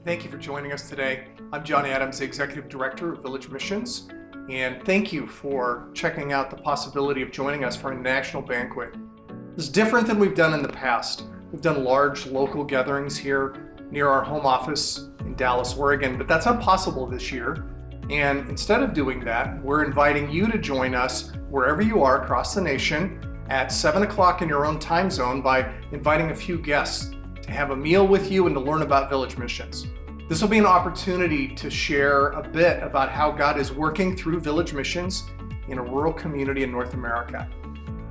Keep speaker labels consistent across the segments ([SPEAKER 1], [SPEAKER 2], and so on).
[SPEAKER 1] Thank you for joining us today. I'm John Adams, the Executive Director of Village Missions, and thank you for checking out the possibility of joining us for a national banquet. This is different than we've done in the past. We've done large local gatherings here near our home office in Dallas, Oregon, but that's not possible this year. And instead of doing that, we're inviting you to join us wherever you are across the nation at 7 o'clock in your own time zone by inviting a few guests to have a meal with you and to learn about Village Missions. This will be an opportunity to share a bit about how God is working through Village Missions in a rural community in North America.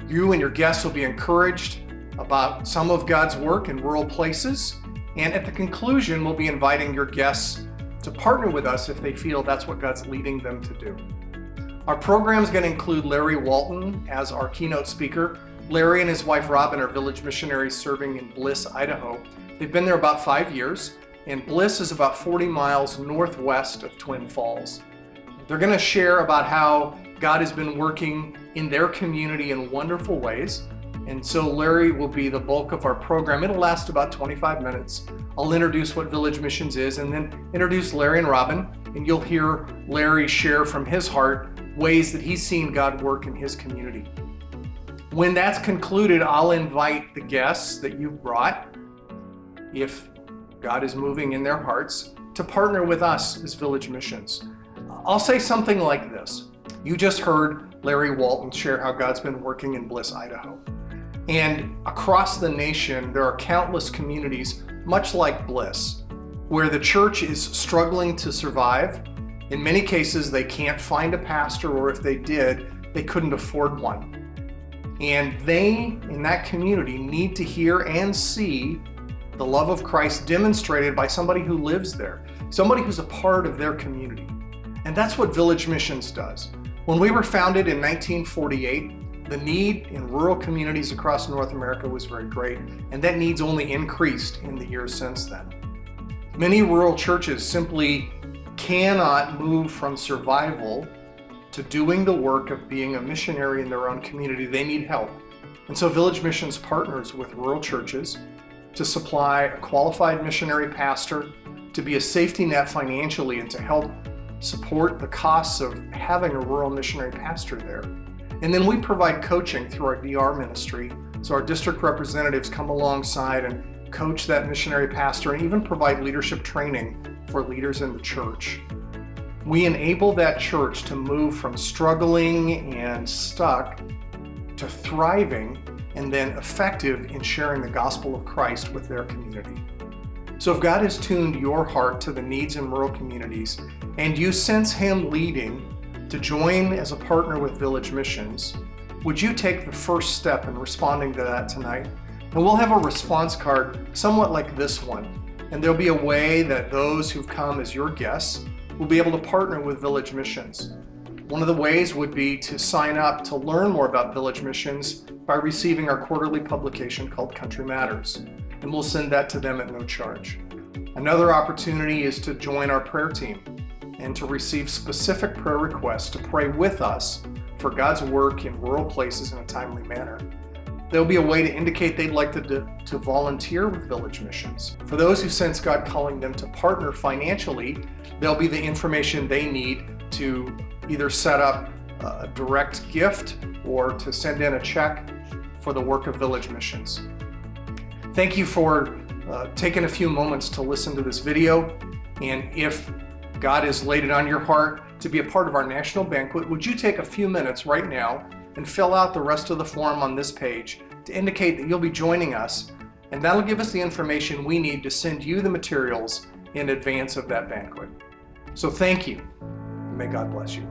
[SPEAKER 1] You and your guests will be encouraged about some of God's work in rural places, and at the conclusion, we'll be inviting your guests to partner with us if they feel that's what God's leading them to do. Our program is going to include Larry Walton as our keynote speaker. Larry and his wife Robin are village missionaries serving in Bliss, Idaho. They've been there about 5 years, and Bliss is about 40 miles northwest of Twin Falls. They're going to share about how God has been working in their community in wonderful ways. And so Larry will be the bulk of our program. It'll last about 25 minutes. I'll introduce what Village Missions is and then introduce Larry and Robin, and you'll hear Larry share from his heart ways that he's seen God work in his community. When that's concluded, I'll invite the guests that you brought, if God is moving in their hearts, to partner with us as Village Missions. I'll say something like this. You just heard Larry Walton share how God's been working in Bliss, Idaho. And across the nation, there are countless communities, much like Bliss, where the church is struggling to survive. In many cases, they can't find a pastor, or if they did, they couldn't afford one. And they, in that community, need to hear and see the love of Christ demonstrated by somebody who lives there, somebody who's a part of their community. And that's what Village Missions does. When we were founded in 1948, the need in rural communities across North America was very great, and that need's only increased in the years since then. Many rural churches simply cannot move from survival to doing the work of being a missionary in their own community. They need help. And so Village Missions partners with rural churches to supply a qualified missionary pastor, to be a safety net financially, and to help support the costs of having a rural missionary pastor there. And then we provide coaching through our DR ministry. So our district representatives come alongside and coach that missionary pastor and even provide leadership training for leaders in the church. We enable that church to move from struggling and stuck to thriving and then effective in sharing the gospel of Christ with their community. So if God has tuned your heart to the needs in rural communities and you sense Him leading to join as a partner with Village Missions, would you take the first step in responding to that tonight? And we'll have a response card somewhat like this one. And there'll be a way that those who've come as your guests will be able to partner with Village Missions. One of the ways would be to sign up to learn more about Village Missions by receiving our quarterly publication called Country Matters, and we'll send that to them at no charge. Another opportunity is to join our prayer team and to receive specific prayer requests to pray with us for God's work in rural places in a timely manner. There'll be a way to indicate they'd like to volunteer with Village Missions. For those who sense God calling them to partner financially, there'll be the information they need to either set up a direct gift or to send in a check for the work of Village Missions. Thank you for taking a few moments to listen to this video. And if God has laid it on your heart to be a part of our national banquet, would you take a few minutes right now and fill out the rest of the form on this page to indicate that you'll be joining us, and that'll give us the information we need to send you the materials in advance of that banquet. So thank you, and may God bless you.